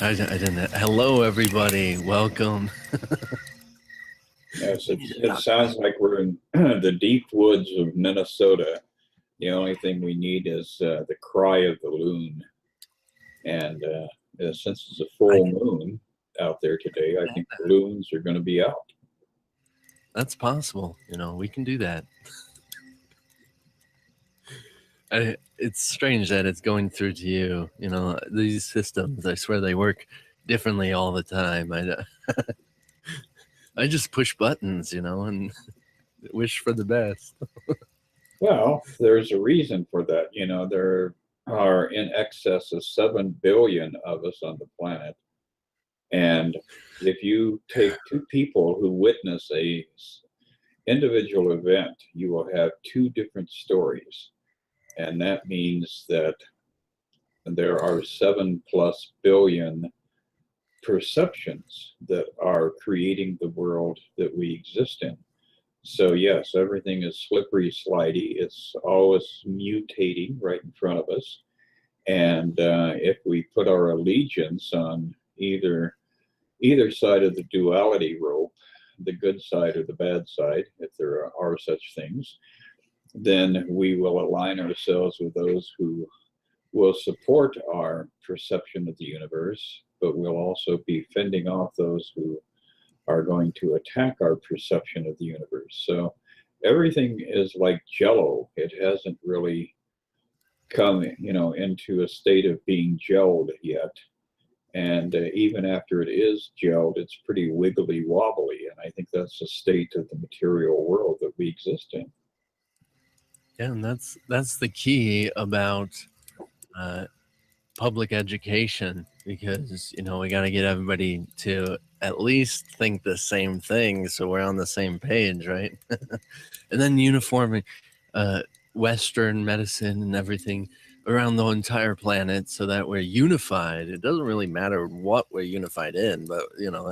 I didn't. Hello, everybody. Welcome. Yes, it sounds like we're in the deep woods of Minnesota. The only thing we need is the cry of the loon. And since it's a full moon out there today, I think the loons are going to be out. That's possible. We can do that. It's strange that it's going through to you. These systems, I swear they work differently all the time. I just push buttons, and wish for the best. Well, there's a reason for that. There are in excess of 7 billion of us on the planet. And if you take two people who witness a individual event, you will have two different stories. And that means that there are 7+ billion perceptions that are creating the world that we exist in. So yes, everything is slippery, slidey. It's always mutating right in front of us. And if we put our allegiance on either side of the duality rope, the good side or the bad side, if there are such things, then we will align ourselves with those who will support our perception of the universe, but we'll also be fending off those who are going to attack our perception of the universe. So everything is like Jello. It hasn't really come, into a state of being gelled yet. And even after it is gelled, it's pretty wiggly wobbly. And I think that's the state of the material world that we exist in. Yeah, and that's the key about public education, because we got to get everybody to at least think the same thing, so we're on the same page, right? And then uniforming Western medicine and everything around the entire planet so that we're unified. It doesn't really matter what we're unified in, but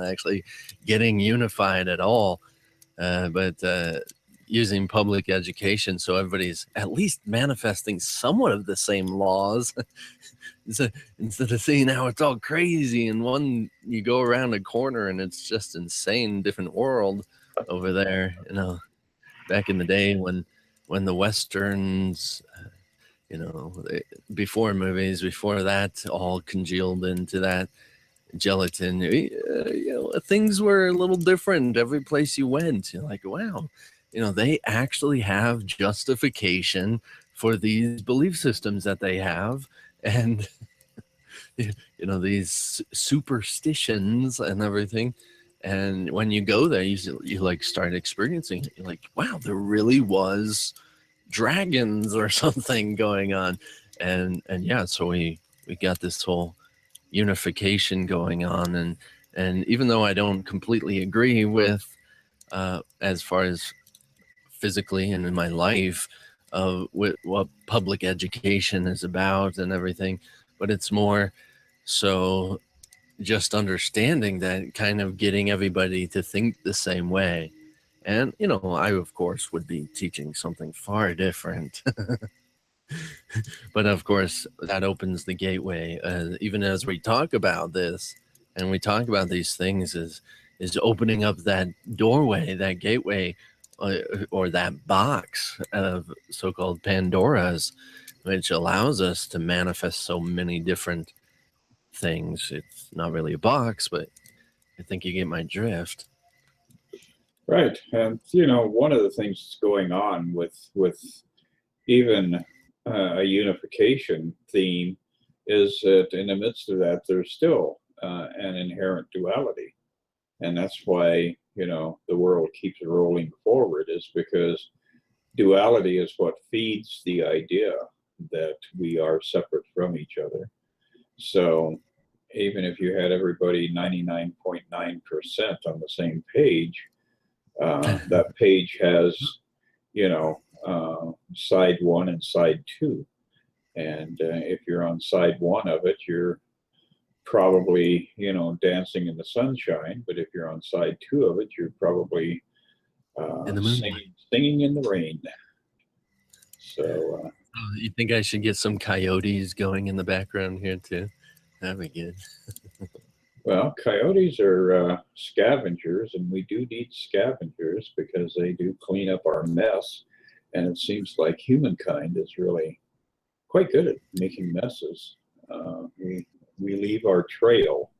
actually getting unified at all. But using public education so everybody's at least manifesting somewhat of the same laws. Instead of seeing how it's all crazy and one you go around a corner and it's just insane, different world over there. Back in the day when the Westerns, before movies, before that all congealed into that gelatin, things were a little different every place you went. You're like, wow, they actually have justification for these belief systems that they have. And these superstitions and everything. And when you go there, you like start experiencing it. You're like, wow, there really was dragons or something going on. And yeah, so we got this whole unification going on. And even though I don't completely agree with as far as physically and in my life with what public education is about and everything, but it's more so just understanding that, kind of getting everybody to think the same way. And I of course would be teaching something far different. But of course that opens the gateway, even as we talk about this and we talk about these things, is opening up that doorway, that gateway, or that box of so-called Pandora's, which allows us to manifest so many different things. It's not really a box, but I think you get my drift. Right. And one of the things that's going on with even a unification theme is that in the midst of that, there's still an inherent duality. And that's why, the world keeps rolling forward, is because duality is what feeds the idea that we are separate from each other. So even if you had everybody 99.9% on the same page, that page has, side one and side two. And if you're on side one of it, you're probably, dancing in the sunshine. But if you're on side two of it, you're probably singing in the rain. So you think I should get some coyotes going in the background here too? That'd be good. Well, coyotes are scavengers, and we do need scavengers because they do clean up our mess. And it seems like humankind is really quite good at making messes. We leave our trail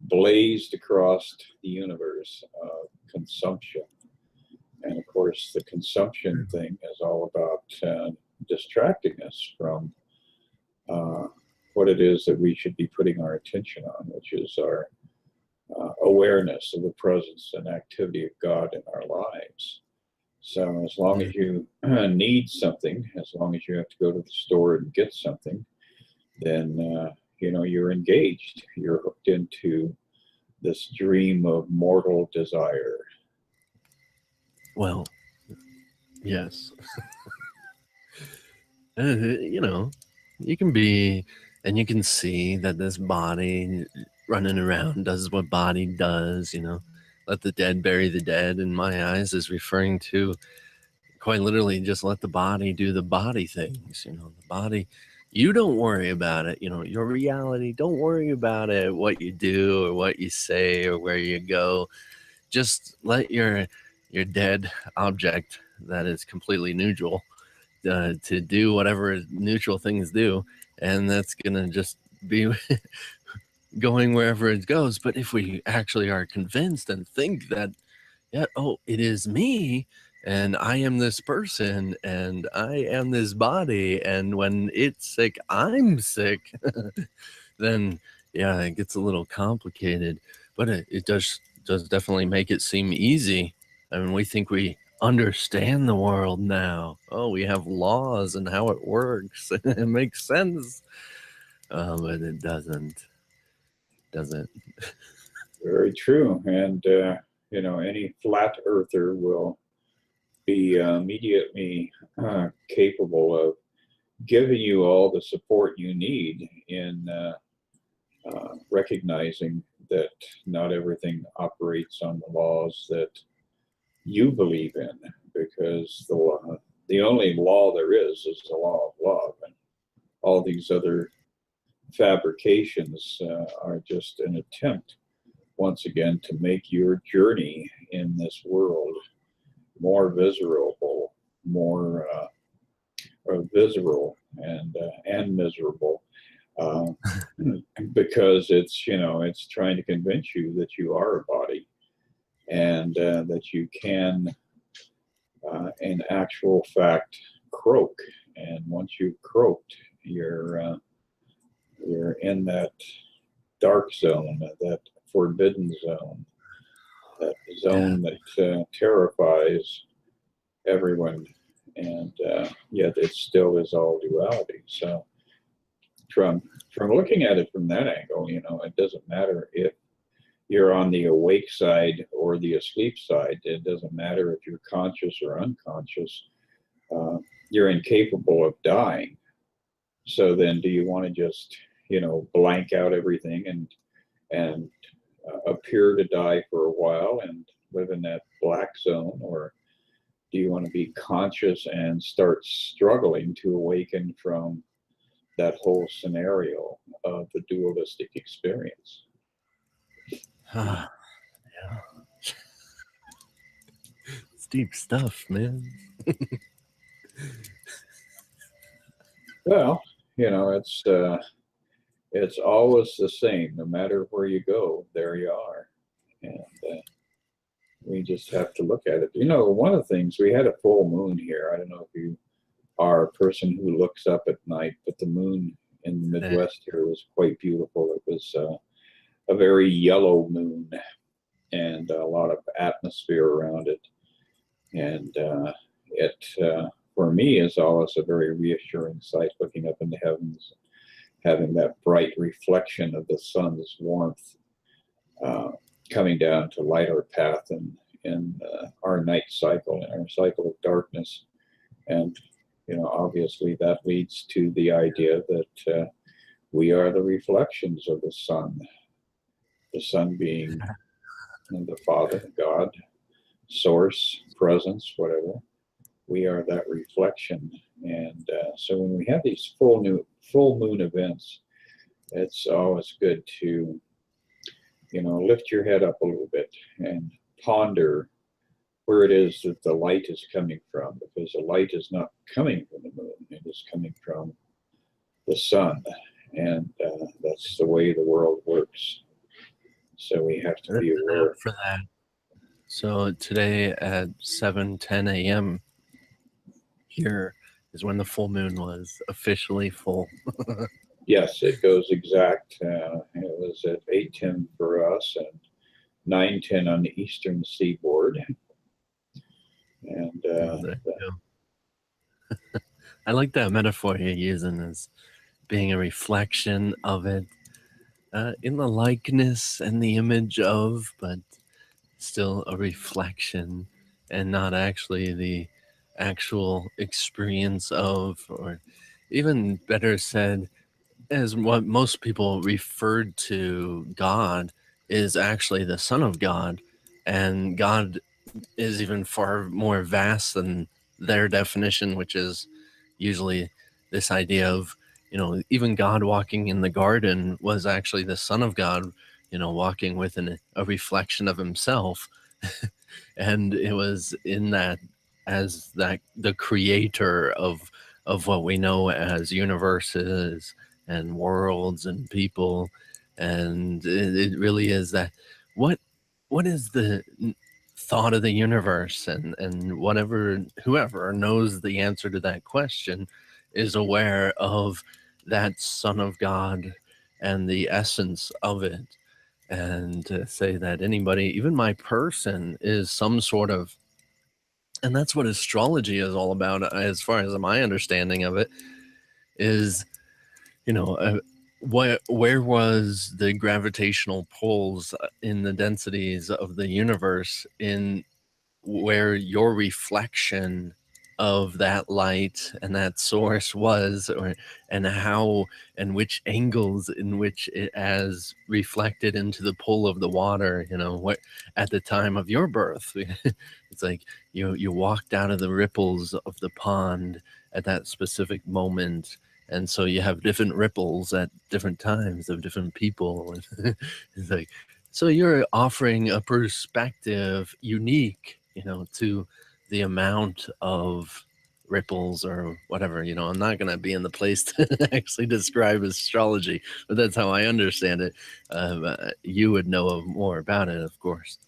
blazed across the universe of consumption. And of course, the consumption thing is all about distracting us from uh, what it is that we should be putting our attention on, which is our awareness of the presence and activity of God in our lives. So as long as you need something, as long as you have to go to the store and get something, then you're engaged. You're hooked into this dream of mortal desire. Well, yes. You can be, and you can see that this body running around does what body does, let the dead bury the dead, in my eyes, is referring to quite literally just let the body do the body things. The body, you don't worry about it. Your reality, don't worry about it, what you do or what you say or where you go. Just let your dead object that is completely neutral to do whatever neutral things do, and that's gonna just be going wherever it goes. But if we actually are convinced and think that, yeah, oh, it is me, and I am this person, and I am this body, and when it's sick, I'm sick, then yeah, it gets a little complicated. But it does definitely make it seem easy. I mean, we think we understand the world now. Oh, we have laws and how it works. It makes sense, but it doesn't. Doesn't. Very true. And, any flat earther will be immediately capable of giving you all the support you need in recognizing that not everything operates on the laws that you believe in, because the only law there is the law of love, and all these other fabrications are just an attempt, once again, to make your journey in this world more visceral, more visceral and miserable, uh, because it's trying to convince you that you are a body, and that you can, in actual fact, croak. And once you've croaked, you're in that dark zone, that forbidden zone, that zone that terrifies everyone, and yet it still is all duality. So from looking at it from that angle, it doesn't matter if you're on the awake side or the asleep side. It doesn't matter if you're conscious or unconscious. You're incapable of dying. So then, do you want to just blank out everything and appear to die for a while and live in that black zone, or do you want to be conscious and start struggling to awaken from that whole scenario of the dualistic experience? Yeah. It's deep stuff, man. Well, it's always the same. No matter where you go, there you are, and we just have to look at it. One of the things, we had a full moon here. I don't know if you are a person who looks up at night, but the moon in the Midwest here was quite beautiful. It was a very yellow moon, and a lot of atmosphere around it. And it, for me, is always a very reassuring sight, looking up in the heavens, having that bright reflection of the sun's warmth coming down to light our path in our night cycle, in our cycle of darkness. And, obviously that leads to the idea that we are the reflections of the sun being the Father, God, source, presence, whatever. We are that reflection. And so when we have these full moon events, it's always good to lift your head up a little bit and ponder where it is that the light is coming from, because the light is not coming from the moon, it is coming from the sun, and that's the way the world works. So we have to be aware. For that. So today at 7:10 a.m. here is when the full moon was officially full. Yes, it goes exact. It was at 8:10 for us and 9:10 on the eastern seaboard. And I like that metaphor you're using as being a reflection of it, in the likeness and the image of, but still a reflection and not actually the actual experience of, or even better said, as what most people referred to God is actually the Son of God, and God is even far more vast than their definition, which is usually this idea of, even God walking in the garden was actually the Son of God, walking within a reflection of himself. And it was in that, as that the creator of what we know as universes and worlds and people. And it really is that, what is the thought of the universe, and whoever knows the answer to that question is aware of that Son of God and the essence of it. And to say that anybody, even my person, is some sort of, and that's what astrology is all about, as far as my understanding of it, is, where was the gravitational pulls in the densities of the universe, in where your reflection of that light and that source was, and how and which angles in which it has reflected into the pool of the water, what at the time of your birth. It's like you walked out of the ripples of the pond at that specific moment, and so you have different ripples at different times of different people. It's like, so you're offering a perspective unique, to the amount of ripples or whatever. I'm not going to be in the place to actually describe astrology, but that's how I understand it. You would know more about it, of course.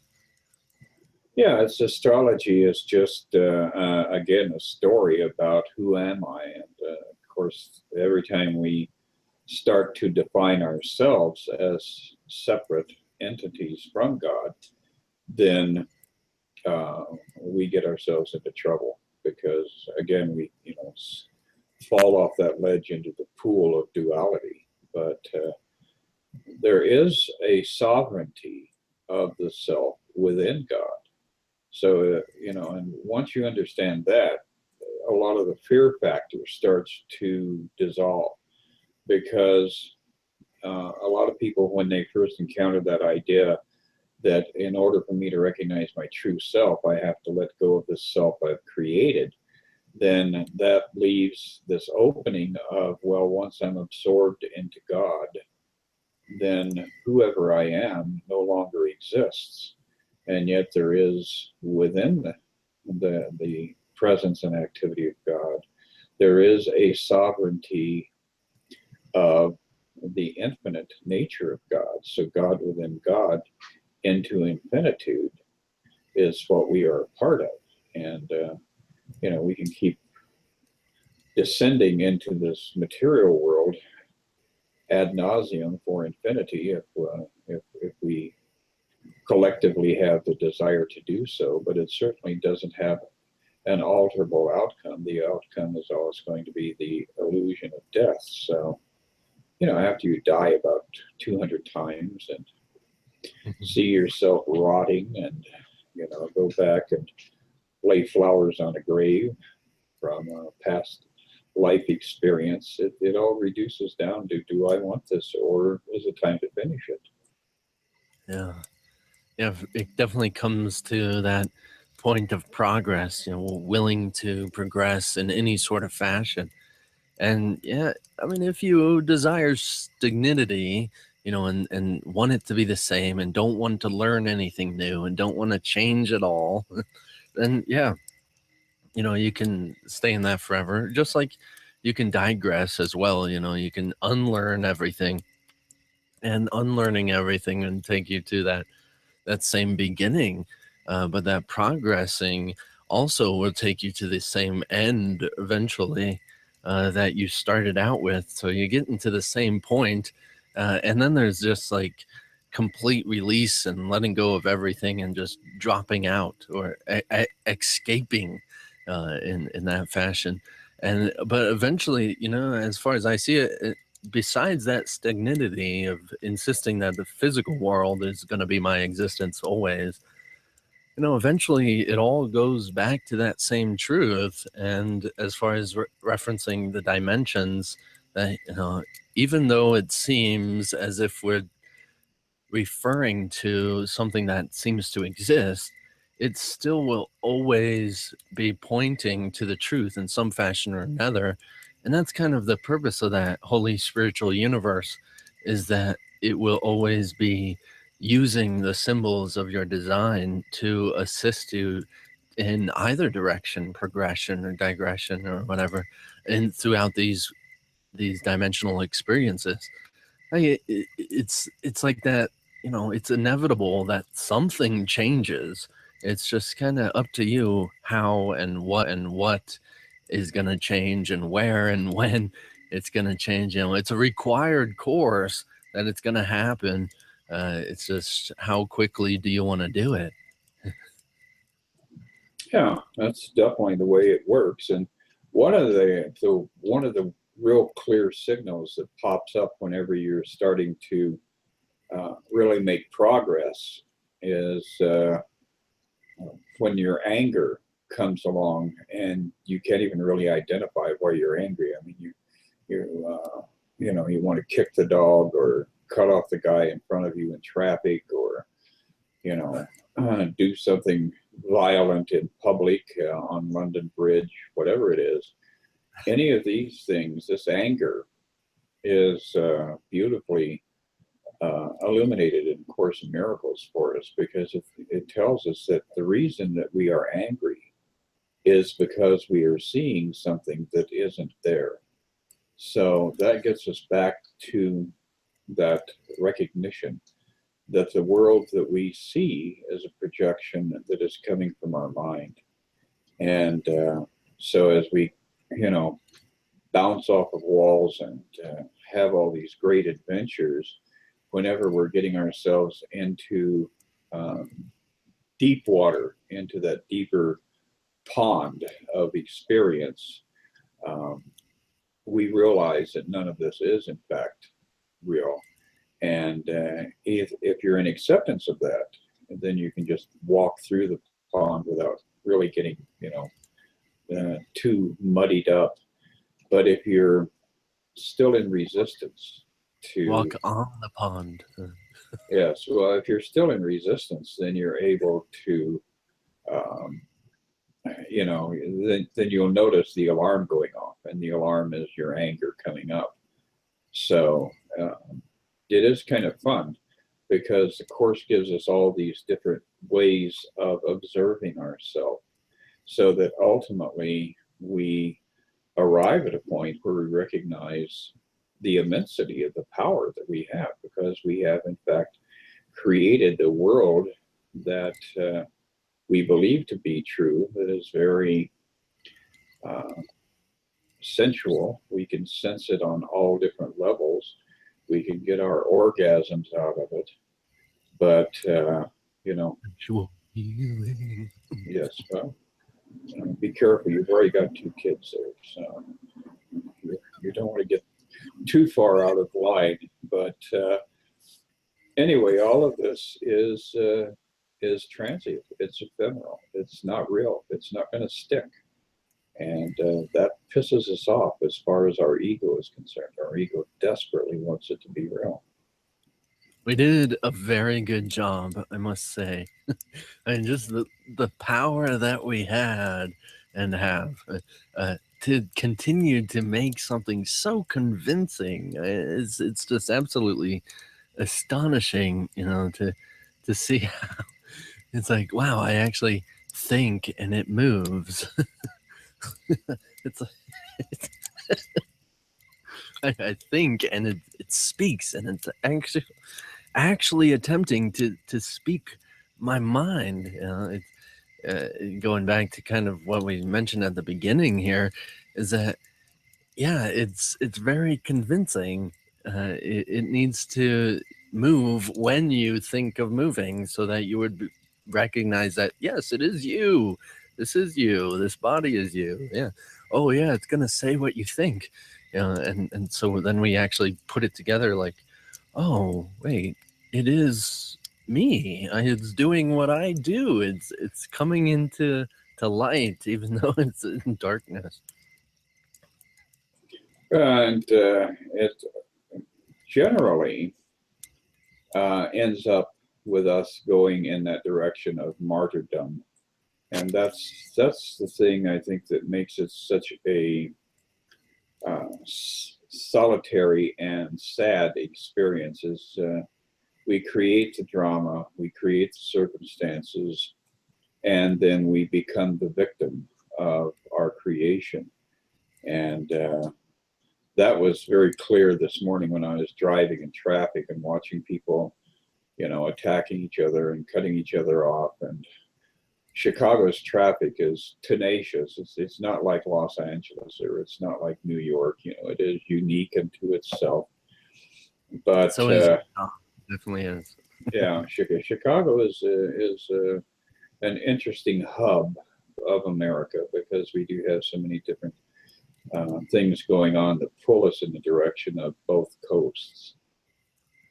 Yeah, astrology is just, again, a story about who am I. And of course, every time we start to define ourselves as separate entities from God, then we get ourselves into trouble, because again, we fall off that ledge into the pool of duality. But there is a sovereignty of the self within God. So and once you understand that, a lot of the fear factor starts to dissolve, because a lot of people, when they first encounter that idea that in order for me to recognize my true self, I have to let go of this self I've created, then that leaves this opening of, well, once I'm absorbed into God, then whoever I am no longer exists. And yet there is, within the presence and activity of God, there is a sovereignty of the infinite nature of God. So God within God, into infinitude, is what we are a part of. And we can keep descending into this material world ad nauseum for infinity if we collectively have the desire to do so. But it certainly doesn't have an alterable outcome. The outcome is always going to be the illusion of death. So after you die about 200 times and see yourself rotting, and go back and lay flowers on a grave from a past life experience, it all reduces down to, do I want this, or is it time to finish it? Yeah, it definitely comes to that point of progress, willing to progress in any sort of fashion. And yeah, I mean, if you desire dignity and want it to be the same and don't want to learn anything new and don't want to change at all, then yeah, you can stay in that forever. Just like you can digress as well. You can unlearn everything, and unlearning everything and take you to that same beginning, but that progressing also will take you to the same end eventually, that you started out with. So you get into the same point, and then there's just like complete release and letting go of everything and just dropping out or escaping, in that fashion. And but eventually, as far as I see it, besides that stagnity of insisting that the physical world is going to be my existence always, eventually it all goes back to that same truth. And as far as referencing the dimensions, that, even though it seems as if we're referring to something that seems to exist, it still will always be pointing to the truth in some fashion or another. And that's kind of the purpose of that holy spiritual universe, is that it will always be using the symbols of your design to assist you in either direction, progression or digression or whatever, and throughout these dimensional experiences. It's like that. It's inevitable that something changes. It's just kind of up to you how and what is going to change and where and when it's going to change. It's a required course that it's going to happen. It's just how quickly do you want to do it? Yeah, that's definitely the way it works. And one of the real clear signals that pops up whenever you're starting to really make progress is when your anger comes along and you can't even really identify why you're angry. I mean, you want to kick the dog or cut off the guy in front of you in traffic, or do something violent in public, on London Bridge, whatever it is. Any of these things, this anger is beautifully illuminated in Course in Miracles for us, because it tells us that the reason that we are angry is because we are seeing something that isn't there. So that gets us back to that recognition that the world that we see is a projection that is coming from our mind. And so as we, bounce off of walls and have all these great adventures, whenever we're getting ourselves into deep water, into that deeper pond of experience, we realize that none of this is, in fact, real. And if you're in acceptance of that, then you can just walk through the pond without really getting, too muddied up. But if you're still in resistance to Walk on the pond. yes, well, if you're still in resistance, then you're able to, um, then you'll notice the alarm going off, and the alarm is your anger coming up. So it is kind of fun, because the Course gives us all these different ways of observing ourselves, so that ultimately we arrive at a point where we recognize the immensity of the power that we have, because we have, in fact, created a world that we believe to be true, that is very sensual. We can sense it on all different levels. We can get our orgasms out of it. But, Sensual healing. yes, well, be careful. You've already got 2 kids there. So you don't want to get too far out of line. But anyway, all of this is transient. It's ephemeral. It's not real. It's not going to stick. And that pisses us off as far as our ego is concerned. Our ego desperately wants it to be real. We did a very good job, I must say. And just the power that we had and have, to continue to make something so convincing, it's just absolutely astonishing, to see how it's like, wow, I actually think and it moves. It's like, I think and it speaks, and it's actually attempting to speak my mind. It's going back to kind of what we mentioned at the beginning here, is that it's very convincing. It needs to move when you think of moving, so that you would recognize that, yes, it is you. This is you. This body is you. Yeah. Oh yeah, it's gonna say what you think. And so then we actually put it together like, oh wait, it is me. It's doing what I do. It's coming into light, even though it's in darkness. And it generally ends up with us going in that direction of martyrdom. And that's the thing, I think, that makes it such a solitary and sad experience. Is we create the drama, we create the circumstances, and then we become the victim of our creation. And that was very clear this morning when I was driving in traffic and watching people, attacking each other and cutting each other off. And Chicago's traffic is tenacious. It's not like Los Angeles, or it's not like New York. It is unique unto itself. But so is definitely is. Yeah, Chicago is an interesting hub of America, because we do have so many different things going on that pull us in the direction of both coasts.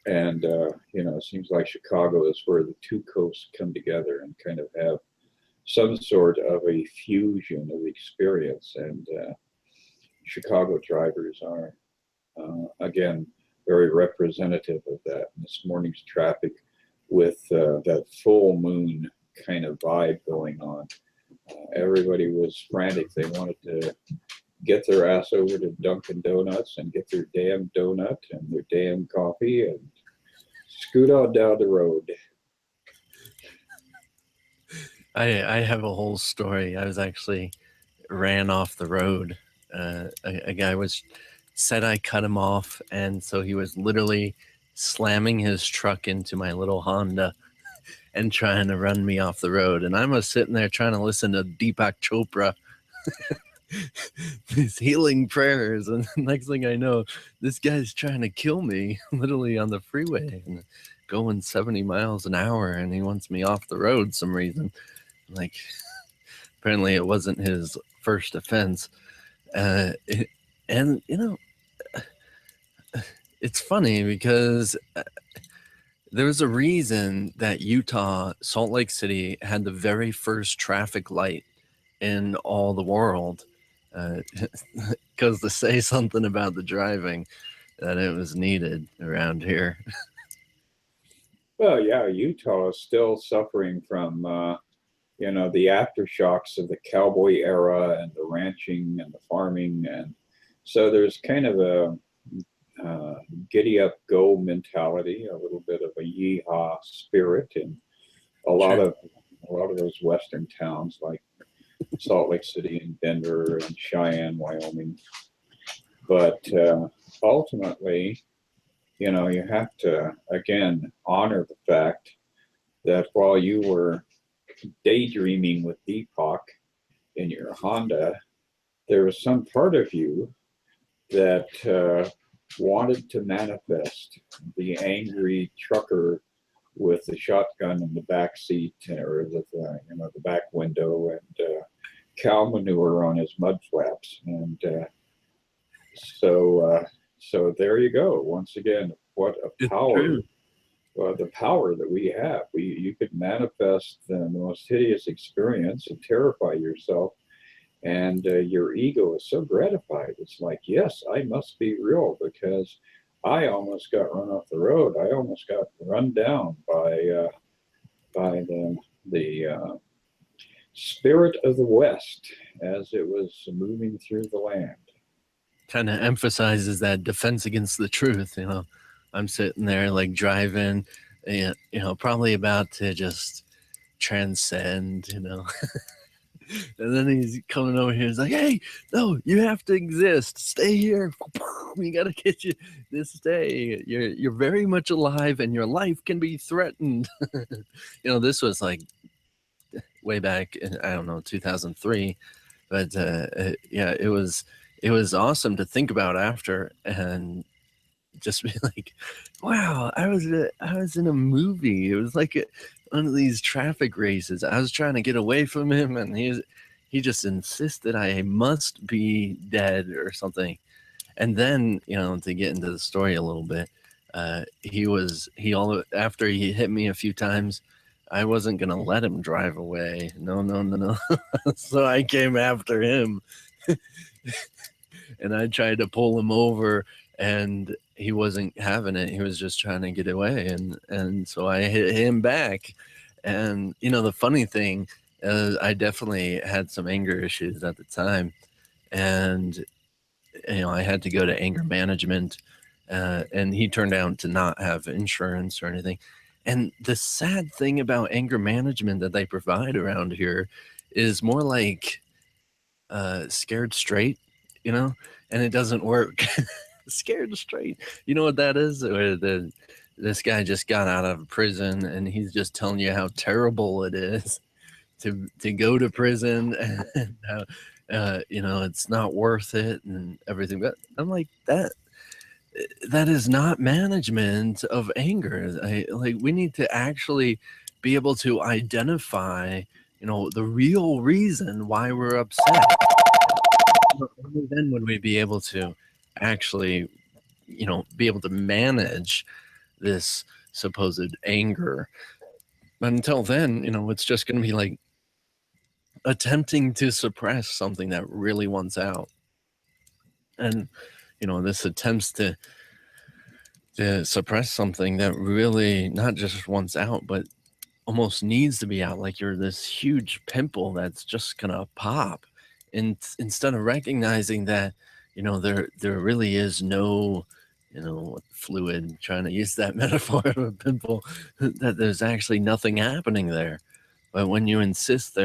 And it seems like Chicago is where the two coasts come together and kind of have some sort of a fusion of experience. And Chicago drivers are, again, very representative of that. And this morning's traffic, with that full moon kind of vibe going on, everybody was frantic. They wanted to get their ass over to Dunkin' Donuts and get their damn donut and their damn coffee and scoot on down the road. I have a whole story. I was actually ran off the road. A guy said I cut him off, and so he was literally slamming his truck into my little Honda and trying to run me off the road. And I was sitting there trying to listen to Deepak Chopra, these healing prayers, and the next thing I know, this guy's trying to kill me literally on the freeway and going 70 miles an hour, and he wants me off the road some reason. Like, apparently it wasn't his first offense. And it's funny because there was a reason that Utah, Salt Lake City, had the very first traffic light in all the world, because to say something about the driving, that it was needed around here. Well, yeah, Utah is still suffering from the aftershocks of the cowboy era and the ranching and the farming. And so there's kind of a giddy up go mentality, a little bit of a yeehaw spirit in a lot of those western towns like Salt Lake City and Denver and Cheyenne, Wyoming. But ultimately, you have to, again, honor the fact that while you were daydreaming with Deepak in your Honda, there was some part of you that wanted to manifest the angry trucker with the shotgun in the back seat, or the back window, and cow manure on his mud flaps. And so there you go. Once again, what a power! The power that we have. You could manifest the most hideous experience and terrify yourself, and your ego is so gratified. It's like, yes, I must be real, because I almost got run off the road. I almost got run down by the spirit of the West as it was moving through the land. Kind of emphasizes that defense against the truth, I'm sitting there like driving, you know, probably about to just transcend, you know. And then he's coming over here. He's like, "Hey, no, you have to exist. Stay here. We gotta get you this day. You're very much alive, and your life can be threatened." You know, this was like way back in, I don't know, 2003. But yeah, it was awesome to think about after, and just be like, wow, I was in a movie. It was like one of these traffic races. I was trying to get away from him, and he just insisted I must be dead or something. And then, you know, to get into the story a little bit, he all after he hit me a few times, I wasn't gonna let him drive away. No, no, no, no. So I came after him, and I tried to pull him over, and he wasn't having it. He was just trying to get away, and so I hit him back. And you know, the funny thing is, I definitely had some anger issues at the time, and you know, I had to go to anger management, and he turned out to not have insurance or anything. And the sad thing about anger management that they provide around here is more like scared straight, you know, and it doesn't work. Scared straight, you know what that is? Or this guy just got out of prison, and he's just telling you how terrible it is to go to prison, and how you know, it's not worth it and everything. But I'm like, that is not management of anger. Like, we need to actually be able to identify, you know, the real reason why we're upset. Only then would we be able to actually, you know, be able to manage this supposed anger. But until then, you know, it's just going to be like attempting to suppress something that really wants out. And, you know, this attempts to suppress something that really not just wants out, but almost needs to be out. Like you're this huge pimple that's just gonna pop. And instead of recognizing that, you know, there really is no, you know, fluid, trying to use that metaphor of a pimple, that there's actually nothing happening there. But when you insist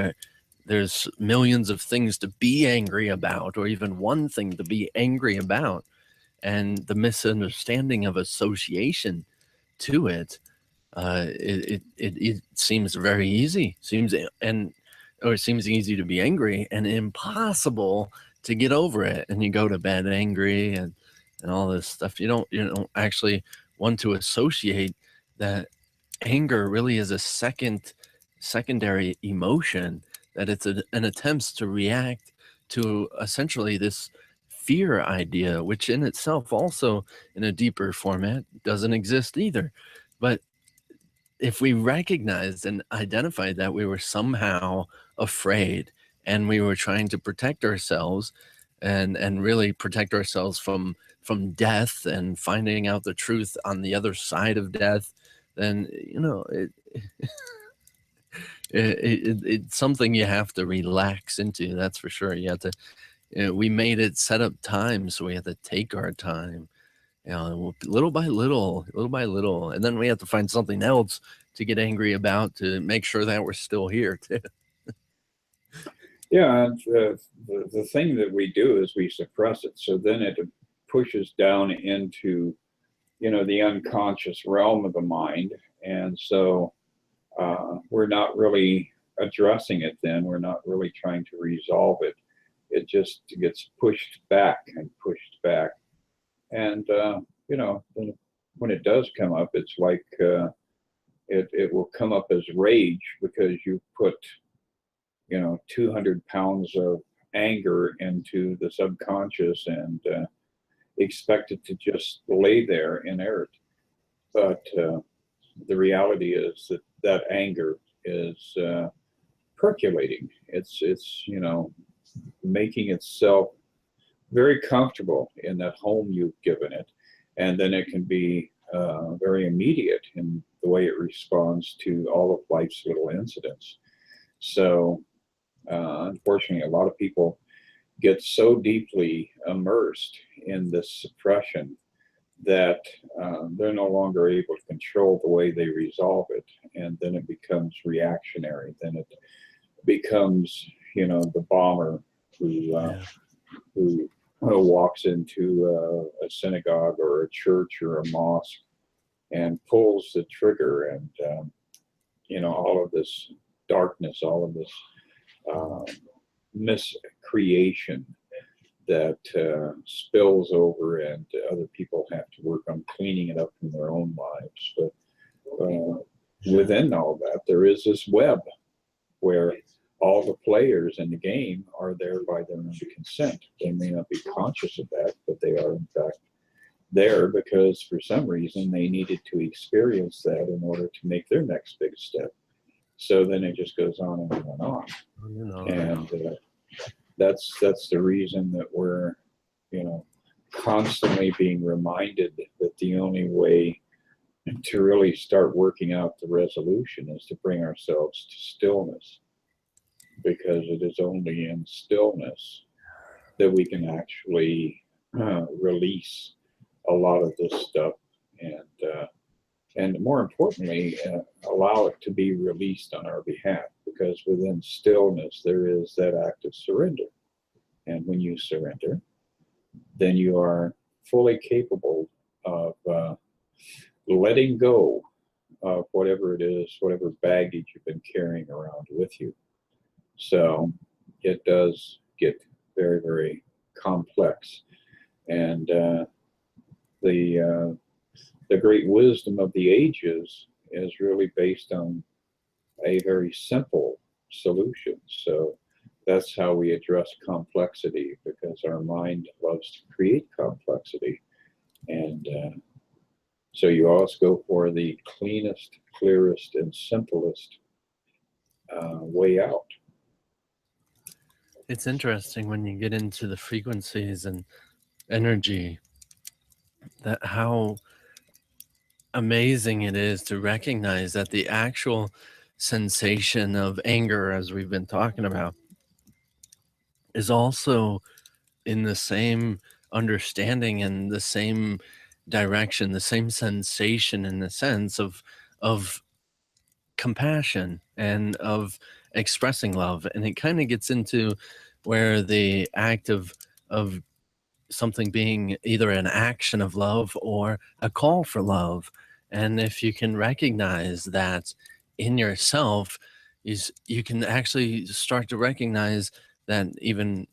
there's millions of things to be angry about, or even one thing to be angry about, and the misunderstanding of association to it, it seems very easy. Seems and or it seems easy to be angry and impossible to get over it. And you go to bed angry, and all this stuff. You don't actually want to associate that anger really is a secondary emotion, that it's an attempt to react to essentially this fear idea, which in itself also in a deeper format doesn't exist either. But if we recognized and identified that we were somehow afraid, and we were trying to protect ourselves, and really protect ourselves from death, and finding out the truth on the other side of death, then, you know, it's something you have to relax into. That's for sure. You have to, you know, we made it set up time, so we have to take our time, you know, little by little, and then we have to find something else to get angry about to make sure that we're still here too. Yeah, and the thing that we do is we suppress it, so then it pushes down into, you know, the unconscious realm of the mind, and so we're not really addressing it. Then we're not really trying to resolve it. It just gets pushed back and pushed back, and you know, when it does come up, it's like it will come up as rage, because you put, you know, 200 pounds of anger into the subconscious, and expect it to just lay there inert. But the reality is that that anger is percolating. It's you know, making itself very comfortable in that home you've given it, and then it can be very immediate in the way it responds to all of life's little incidents. So unfortunately, a lot of people get so deeply immersed in this suppression that they're no longer able to control the way they resolve it, and then it becomes reactionary. Then it becomes, the bomber who walks into a synagogue or a church or a mosque and pulls the trigger, and all of this darkness, all of this miscreation that spills over, and other people have to work on cleaning it up in their own lives. But within all that, there is this web where all the players in the game are there by their own consent. They may not be conscious of that, but they are in fact there because for some reason they needed to experience that in order to make their next big step. So then it just goes on and on and on. And that's the reason that we're, constantly being reminded that the only way to really start working out the resolution is to bring ourselves to stillness, because it is only in stillness that we can actually release a lot of this stuff, and more importantly, allow it to be released on our behalf, because within stillness there is that act of surrender. And when you surrender, then you are fully capable of letting go of whatever it is, whatever baggage you've been carrying around with you. So it does get very, very complex. And the great wisdom of the ages is really based on a very simple solution. So that's how we address complexity, because our mind loves to create complexity. And so you always go for the cleanest, clearest, and simplest way out. It's interesting when you get into the frequencies and energy, that how amazing it is to recognize that the actual sensation of anger, as we've been talking about, is also in the same understanding and the same direction, the same sensation, in the sense of compassion and of expressing love. And it kind of gets into where the act of something being either an action of love or a call for love. And if you can recognize that in yourself, is you can actually start to recognize that, even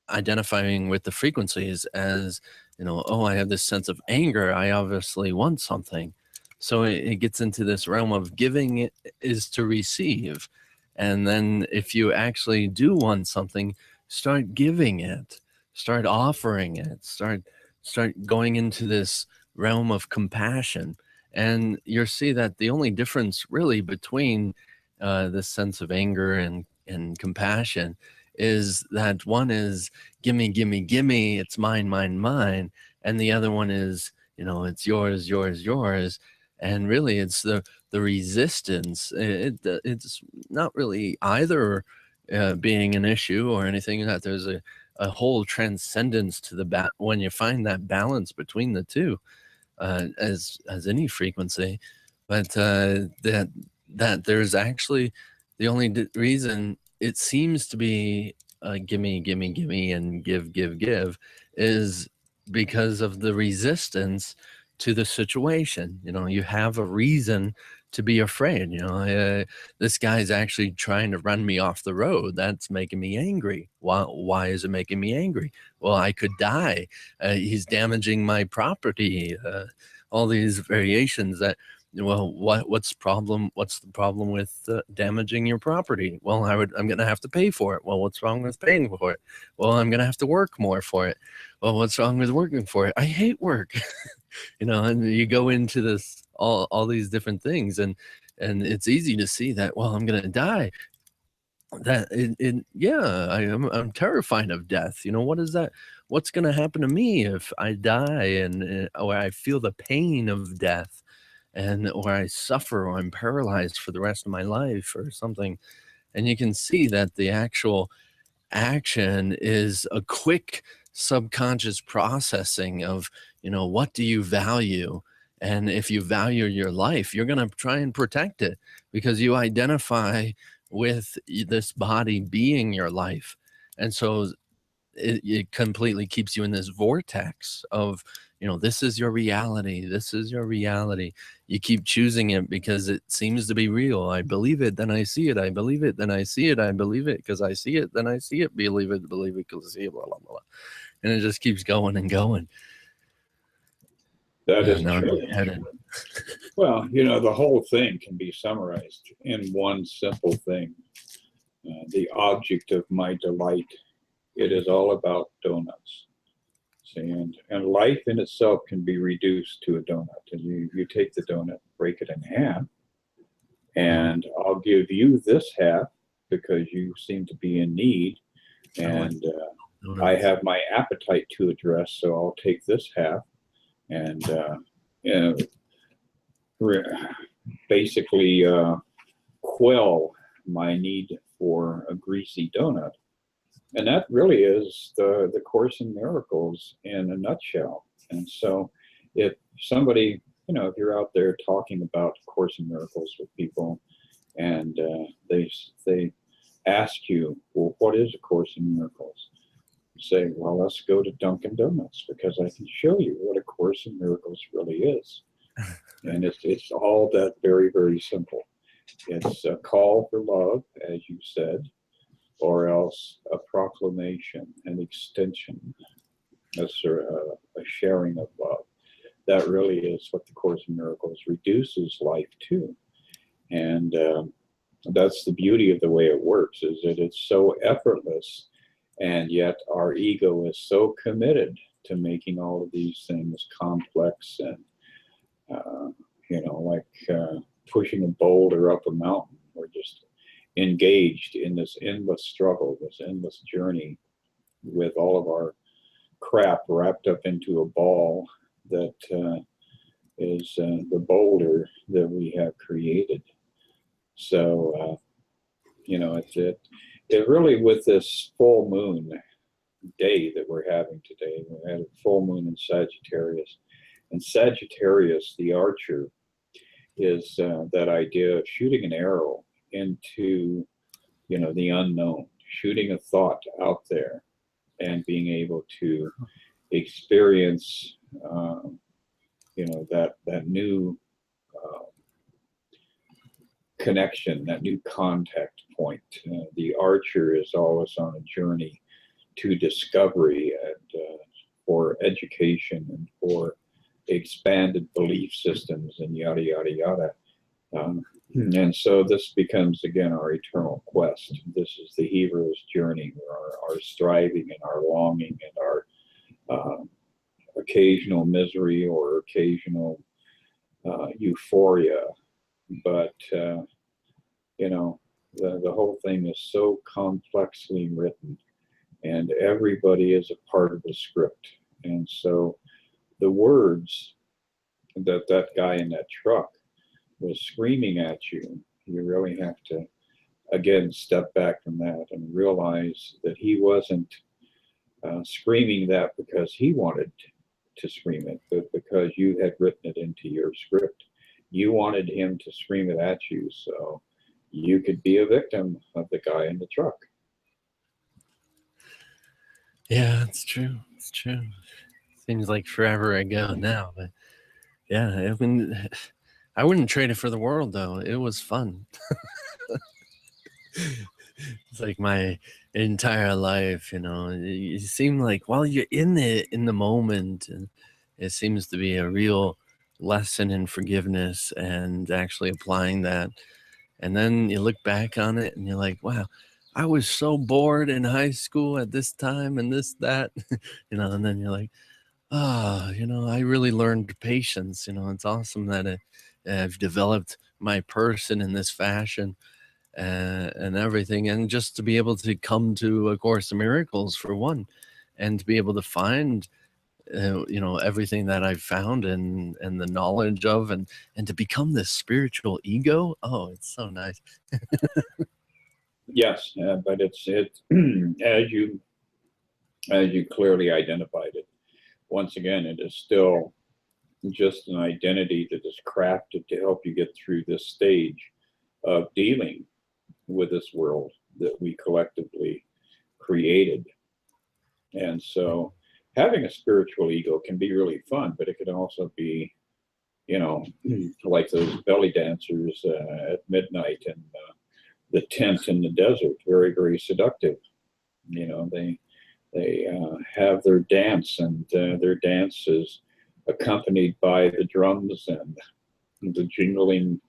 identifying with the frequencies as, oh, I have this sense of anger, I obviously want something. So it gets into this realm of giving is to receive. And then if you actually do want something, start giving it, start offering it, start going into this realm of compassion. And you'll see that the only difference really between this sense of anger and compassion is that one is gimme, gimme, gimme, it's mine, mine, mine. And the other one is, it's yours, yours, yours. And really it's the resistance. It's not really either being an issue or anything, that there's a whole transcendence to the when you find that balance between the two, as any frequency. But that there's actually the only reason it seems to be gimme, gimme, gimme, and give, give, give, is because of the resistance to the situation. You have a reason to be afraid. This guy's actually trying to run me off the road. That's making me angry. Why is it making me angry? Well, I could die. He's damaging my property. All these variations that, well, what's the problem with damaging your property? Well, I'm going to have to pay for it. Well, what's wrong with paying for it? Well, I'm going to have to work more for it. Well, what's wrong with working for it? I hate work. And you go into this, all these different things, and it's easy to see that, well, I'm going to die. That I'm terrified of death. What is that? What's going to happen to me if I die, and or I feel the pain of death, and or I suffer, or I'm paralyzed for the rest of my life or something. And you can see that the actual action is a quick subconscious processing of, what do you value? And if you value your life, you're going to try and protect it because you identify with this body being your life. And so it completely keeps you in this vortex of, this is your reality. This is your reality. You keep choosing it because it seems to be real. I believe it, then I see it. I believe it, then I see it. I believe it because I see it, then I see it. Believe it because I see it, blah, blah, blah. And it just keeps going and going. That is now true. Well, the whole thing can be summarized in one simple thing. The object of my delight. It is all about donuts. See, and life in itself can be reduced to a donut. And you take the donut, break it in half, and I'll give you this half because you seem to be in need, and I have my appetite to address, so I'll take this half and basically quell my need for a greasy donut. And that really is the Course in Miracles in a nutshell. And so if somebody, if you're out there talking about Course in Miracles with people and they ask you, well, what is a Course in Miracles? You say, well, let's go to Dunkin' Donuts because I can show you what a Course in Miracles really is. And it's all that very, very simple. It's a call for love, as you said, or else a proclamation, an extension, a sharing of love. That really is what the Course in Miracles reduces life to. And that's the beauty of the way it works, is that it's so effortless, and yet our ego is so committed to making all of these things complex and, like pushing a boulder up a mountain. We're just engaged in this endless struggle, this endless journey with all of our crap wrapped up into a ball that is the boulder that we have created. So, it really, with this full moon day that we're having today, we had a full moon in Sagittarius. And Sagittarius, the archer, is that idea of shooting an arrow into, the unknown, shooting a thought out there and being able to experience, that new connection, that new contact point. The archer is always on a journey to discovery and for education and for expanded belief systems and yada, yada, yada. And so this becomes, again, our eternal quest. This is the hero's journey, our striving and our longing and our occasional misery or occasional euphoria. But, the whole thing is so complexly written, and everybody is a part of the script. And so the words that guy in that truck was screaming at you, you really have to, again, step back from that and realize that he wasn't screaming that because he wanted to scream it, but because you had written it into your script. You wanted him to scream it at you, so you could be a victim of the guy in the truck. Yeah, it's true. It's true. Seems like forever ago now, but yeah, I wouldn't trade it for the world, though. It was fun. It's like my entire life, it seemed like while you're in the moment, and it seems to be a real lesson in forgiveness and actually applying that. And then you look back on it and you're like, wow, I was so bored in high school at this time and this, that, and then you're like, I really learned patience. It's awesome that I've developed my person in this fashion and everything. And just to be able to come to A Course in Miracles, for one, and to be able to find, everything that I've found and the knowledge of, and to become this spiritual ego. Oh, it's so nice. Yes, but it's as you as you clearly identified it. Once again, it is still just an identity that is crafted to help you get through this stage of dealing with this world that we collectively created. And so having a spiritual ego can be really fun, but it can also be, like those belly dancers at midnight in the tent in the desert, very, very seductive. They have their dance, and their dance is accompanied by the drums and the jingling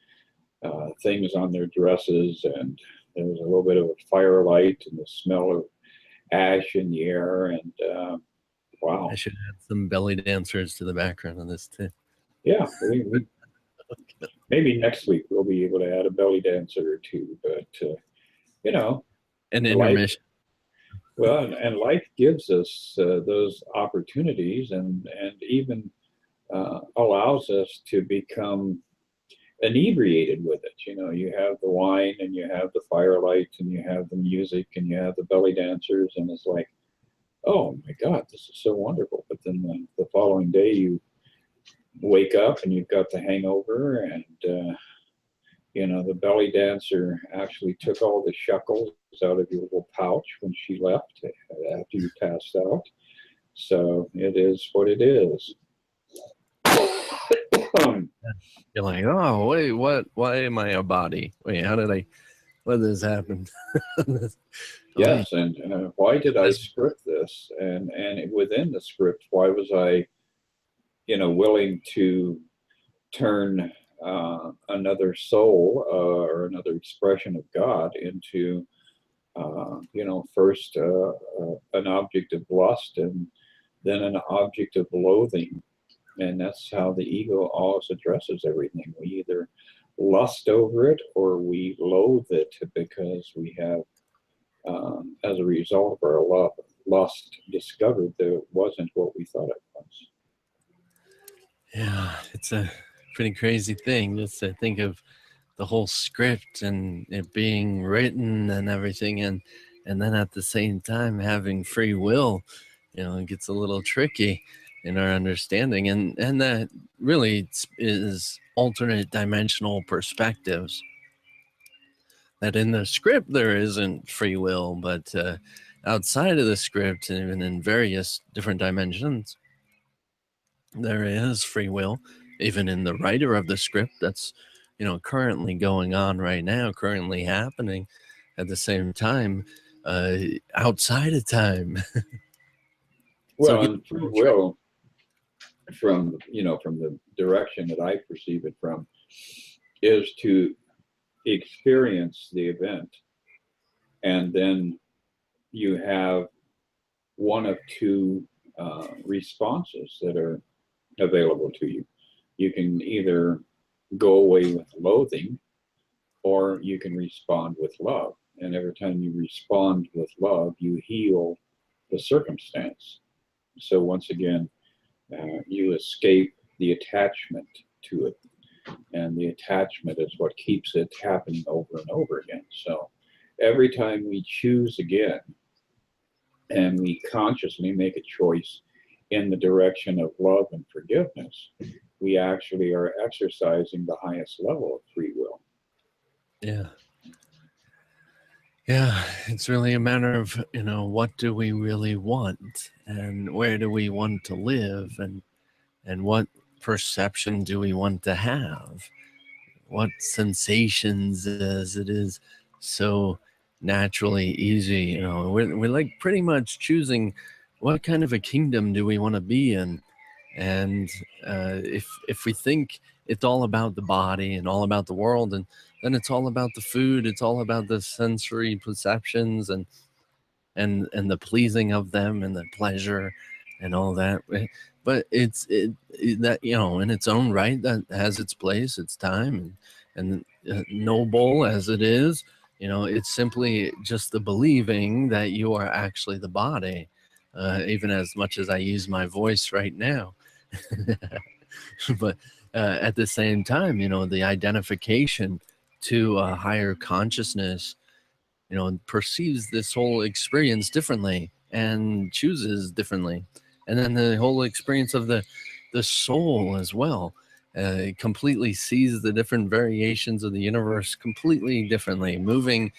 things on their dresses, and there's a little bit of a firelight and the smell of ash in the air, and wow. I should add some belly dancers to the background of this too. Yeah, maybe next week we'll be able to add a belly dancer or two, but an intermission. Well, and life gives us those opportunities, and even allows us to become inebriated with it. You have the wine, and you have the firelight, and you have the music, and you have the belly dancers, and it's like, oh my God, this is so wonderful. But then the following day you wake up and you've got the hangover, and the belly dancer actually took all the shekels out of your little pouch when she left after you passed out. So it is what it is. You're like, oh, wait, what? Why am I a body? Wait, what this happened? Yes, and why did I script this? And within the script, why was I, willing to turn another soul or another expression of God into, first an object of lust, and then an object of loathing. And that's how the ego always addresses everything. We either lust over it or we loathe it, because we have, as a result of our lust, discovered that it wasn't what we thought it was. Yeah, it's a pretty crazy thing just to think of the whole script and it being written and everything, and then at the same time having free will. It gets a little tricky in our understanding, and that really is alternate dimensional perspectives. That in the script there isn't free will, but outside of the script, and even in various different dimensions, there is free will, even in the writer of the script. That's currently going on right now, currently happening at the same time, outside of time. Well, and free will, from the direction that I perceive it from, is to experience the event, and then you have one of two responses that are available to you. You can either go away with loathing, or you can respond with love. And every time you respond with love, you heal the circumstance. So once again, you escape the attachment to it. And the attachment is what keeps it happening over and over again. So every time we choose again, and we consciously make a choice in the direction of love and forgiveness, we actually are exercising the highest level of free will. Yeah. Yeah, it's really a matter of, what do we really want, and where do we want to live, and what perception do we want to have? What sensations, as it is so naturally easy, we're like pretty much choosing what kind of a kingdom do we want to be in. And if we think it's all about the body and all about the world, and then it's all about the food, it's all about the sensory perceptions and the pleasing of them and the pleasure and all that. But it's that, in its own right, that has its place, its time, and noble as it is, it's simply just the believing that you are actually the body, even as much as I use my voice right now. But at the same time, the identification to a higher consciousness, perceives this whole experience differently. and chooses differently. And then the whole experience of the soul as well, completely sees the different variations of the universe completely differently, moving,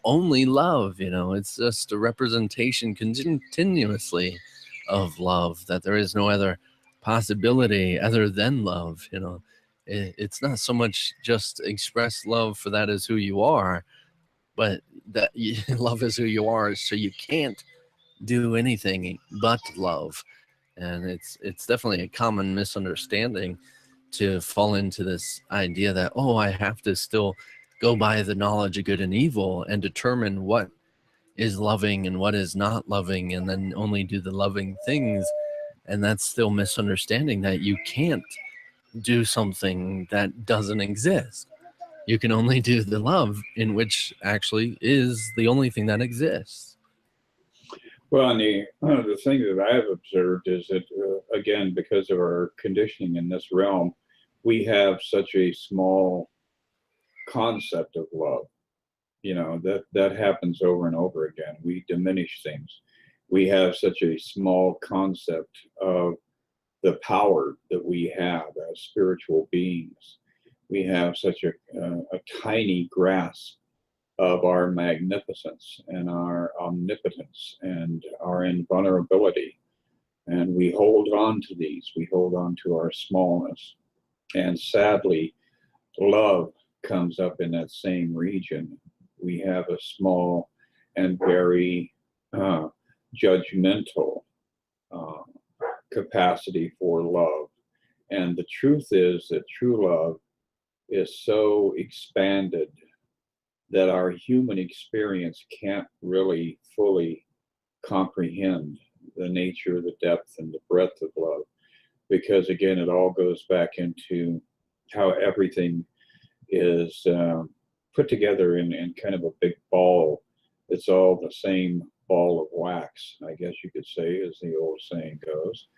only love. It's just a representation continuously of love, that there is no other possibility other than love. It's not so much just express love for that is who you are, but that love is who you are, so you can't do anything but love. And it's definitely a common misunderstanding to fall into this idea that, oh, I have to still go by the knowledge of good and evil and determine what is loving and what is not loving, and then only do the loving things. And that's still misunderstanding that you can't do something that doesn't exist. You can only do the love in which actually is the only thing that exists. Well, and the thing that I have observed is that, again, because of our conditioning in this realm, we have such a small concept of love. That happens over and over again. We diminish things. We have such a small concept of the power that we have as spiritual beings. We have such a tiny grasp of our magnificence and our omnipotence and our invulnerability. And we hold on to these. We hold on to our smallness. And sadly, love comes up in that same region. We have a small and very judgmental capacity for love. And the truth is that true love is so expanded that our human experience can't really fully comprehend the nature, the depth, and the breadth of love. Because again, it all goes back into how everything is put together in kind of a big ball. It's all the same ball of wax, I guess you could say, as the old saying goes.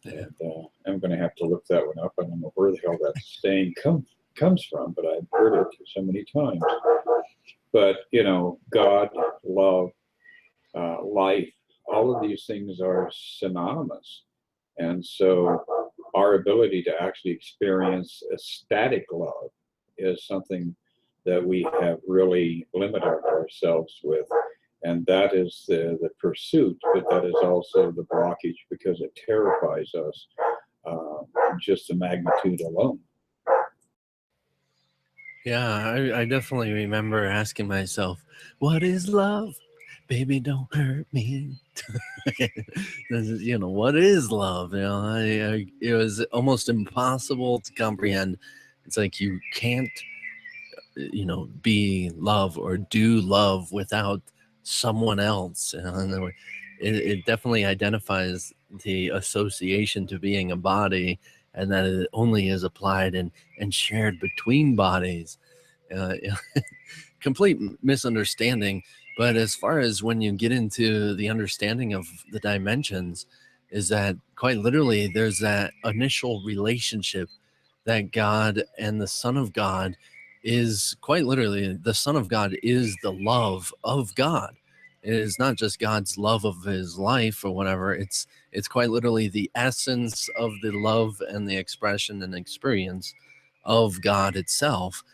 Yeah. And I'm going to have to look that one up. I don't know where the hell that saying comes from, but I've heard it so many times. But, God, love, life, all of these things are synonymous. And so our ability to actually experience ecstatic love is something that we have really limited ourselves with. And that is the pursuit, but that is also the blockage, because it terrifies us, just the magnitude alone. Yeah, I definitely remember asking myself, what is love? Baby, don't hurt me. What is love? It was almost impossible to comprehend. It's like you can't, be love or do love without someone else. And it definitely identifies the association to being a body, and that it only is applied and shared between bodies. Uh, Complete misunderstanding. But as far as when you get into the understanding of the dimensions, is that quite literally there's that initial relationship that God and the Son of God is quite literally, the Son of God is the love of God. It is not just God's love of his life or whatever. It's quite literally the essence of the love and the expression and experience of God itself,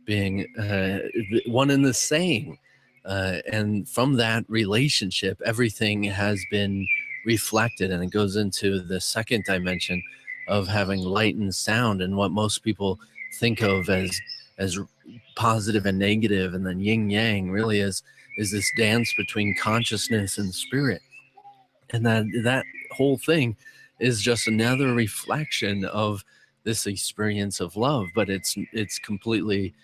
being one and the same. And from that relationship, everything has been reflected, and it goes into the second dimension of having light and sound, and what most people think of as positive and negative, and then yin yang really is this dance between consciousness and spirit. And that whole thing is just another reflection of this experience of love, but it's completely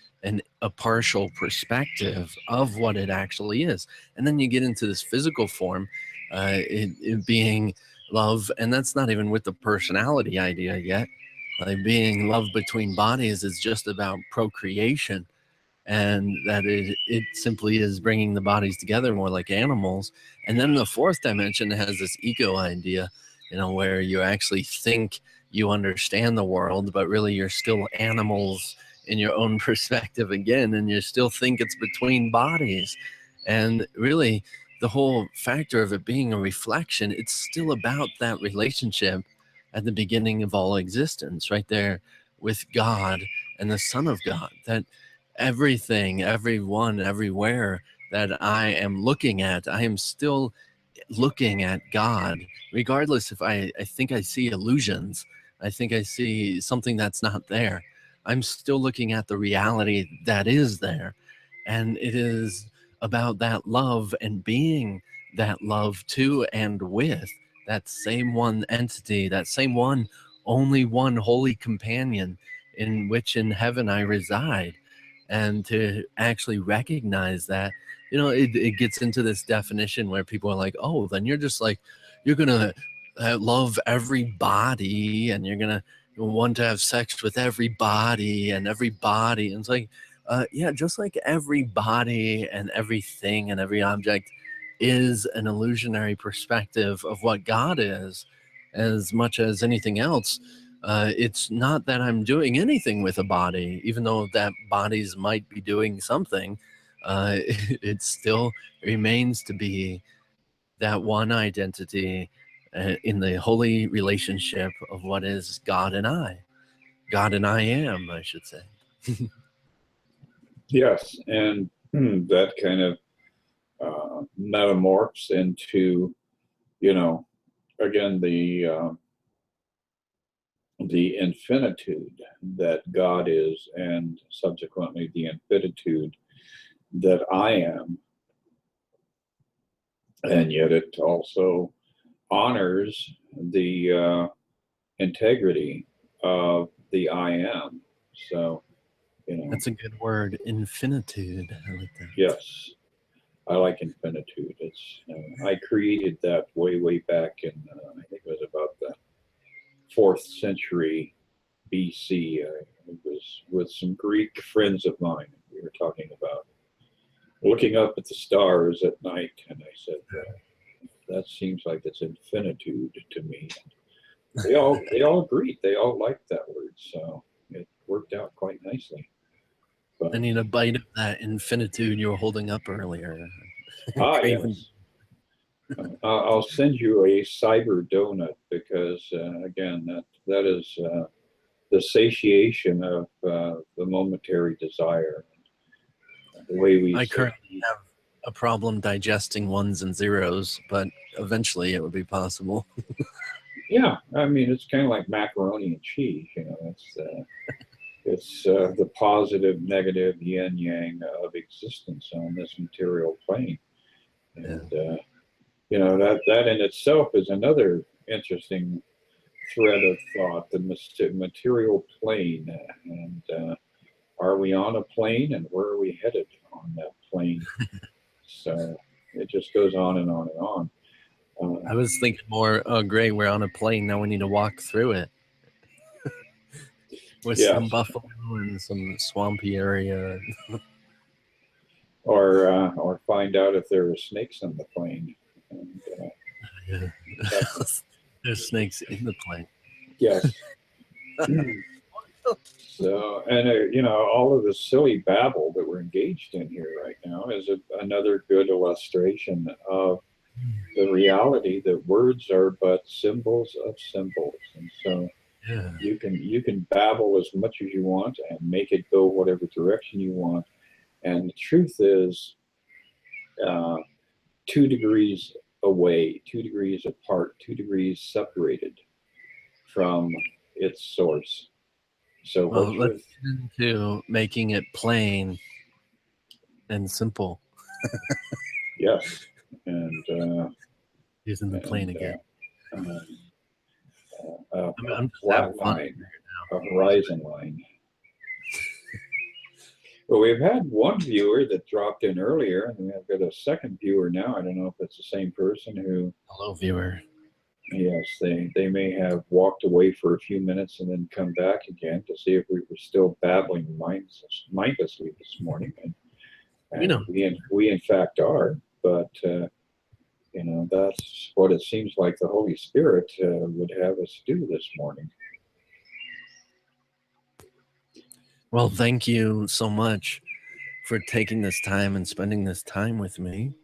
a partial perspective of what it actually is. And then you get into this physical form, it being love, and that's not even with the personality idea yet. Like being love between bodies is just about procreation, and that it simply is bringing the bodies together more like animals. And then the fourth dimension has this ego idea, where you actually think you understand the world, but really you're still animals in your own perspective again, and you still think it's between bodies. And really the whole factor of it being a reflection, it's still about that relationship at the beginning of all existence, right there with God and the Son of God. That everything, everyone, everywhere that I am looking at, I am still looking at God, regardless if I think I see illusions, I think I see something that's not there. I'm still looking at the reality that is there. And it is about that love and being that love to and with that same one entity, that same one, only one holy companion in which in heaven I reside. And to actually recognize that, it gets into this definition where people are like, oh, then you're just like, you're going to love everybody and you're going to want to have sex with everybody and everybody. And it's like, yeah, just like every body and everything and every object is an illusionary perspective of what God is, as much as anything else. It's not that I'm doing anything with a body, even though that bodies might be doing something. It still remains to be that one identity in the holy relationship of what is God and I. God and I am, I should say. Yes, and that kind of metamorphs into, again, the infinitude that God is, and subsequently the infinitude that I am. And yet it also honors the integrity of the I am. So, That's a good word, infinitude. I like that. Yes, I like infinitude. It's I created that way back in I think it was about the 4th century BC. It was with some Greek friends of mine. We were talking about looking up at the stars at night, and I said, that seems like it's infinitude to me. They all agreed. They all liked that word, so it worked out quite nicely. But I need a bite of that infinitude you were holding up earlier. Yes. I'll send you a cyber donut because again, that is the satiation of the momentary desire. The way we currently have a problem digesting ones and zeros, but eventually it would be possible. Yeah, I mean, it's kind of like macaroni and cheese. It's the positive, negative, yin yang of existence on this material plane, and that in itself is another interesting thread of thought: the material plane, and are we on a plane, and where are we headed on that plane? So it just goes on and on and on. I was thinking more, oh, great, we're on a plane. Now we need to walk through it with some buffalo and some swampy area. Or find out if there are snakes on the plane. And, there's snakes in the plane. Yes. So, and all of the silly babble that we're engaged in here right now is another good illustration of the reality that words are but symbols of symbols. And so you can babble as much as you want and make it go whatever direction you want. And the truth is 2 degrees away, 2 degrees apart, 2 degrees separated from its source. So let's get into making it plain and simple. Yes, and using the plane again. A flat line, a horizon line. Well, we've had one viewer that dropped in earlier, and we've got a second viewer now. I don't know if it's the same person who... Hello, viewer. Yes, they may have walked away for a few minutes and then come back again to see if we were still babbling mindlessly this morning. And we in fact are, but that's what it seems like the Holy Spirit would have us do this morning. Well, thank you so much for taking this time and spending this time with me.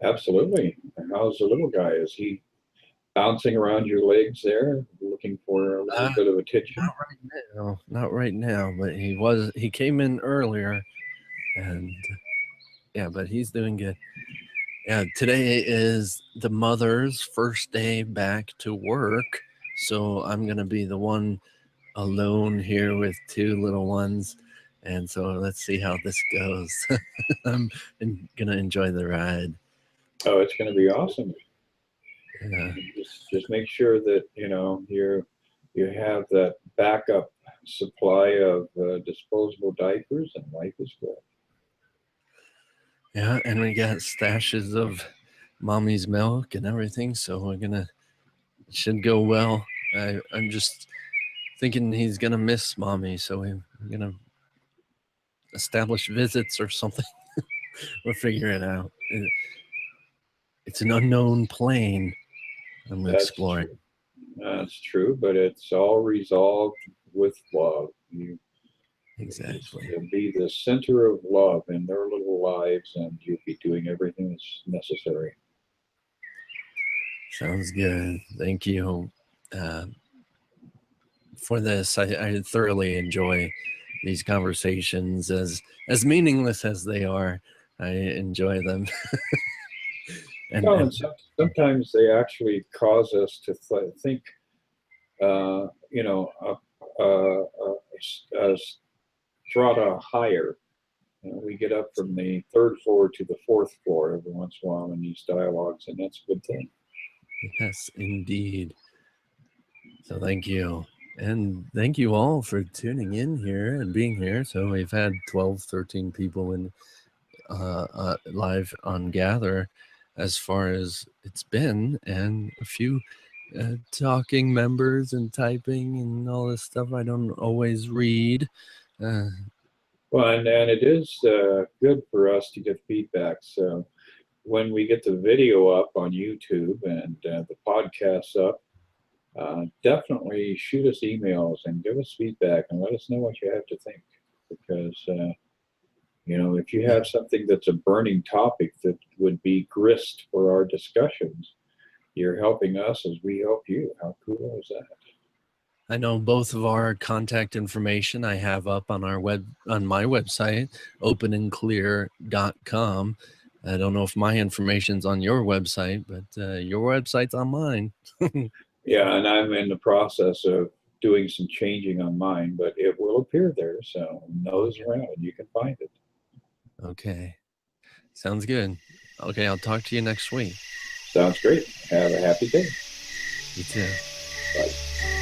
Absolutely. And how's the little guy? Is he bouncing around your legs there, looking for a little bit of attention? Not right now, not right now, but he came in earlier, and yeah, but he's doing good. Yeah, today is the mother's first day back to work, so I'm gonna be the one alone here with two little ones, and so let's see how this goes. I'm gonna enjoy the ride. Oh, it's going to be awesome. Yeah, Just make sure that you have that backup supply of disposable diapers, and life is good. yeah, and we got stashes of mommy's milk and everything, so it should go well. I'm just thinking he's gonna miss mommy, so we're gonna establish visits or something. We'll figure it out. It's an unknown plane I'm That's exploring. true. That's true, but it's all resolved with love. You just Exactly. be the center of love in their little lives, and you'll be doing everything that's necessary. Sounds good. Thank you uh, for this. I thoroughly enjoy these conversations, as meaningless as they are. I enjoy them. Well, and and sometimes they actually cause us to think, a strata higher. We get up from the third floor to the fourth floor every once in a while in these dialogues, and that's a good thing. yes, indeed. So thank you. And thank you all for tuning in here and being here. So we've had 12, 13 people in live on Gather as far as it's been, and a few talking members and typing and all this stuff I don't always read. Uh, Well, and it is good for us to get feedback. So when we get the video up on YouTube and the podcasts up, definitely shoot us emails and give us feedback and let us know what you have to think. Because, if you have something that's a burning topic that would be grist for our discussions, you're helping us as we help you. How cool is that? I know both of our contact information I have up on my website, openandclear.com. I don't know if my information's on your website, but your website's on mine. Yeah, and I'm in the process of doing some changing on mine, but it will appear there. So nose around, you can find it. Okay. Sounds good. Okay, I'll talk to you next week. Sounds great. Have a happy day. You too. Bye.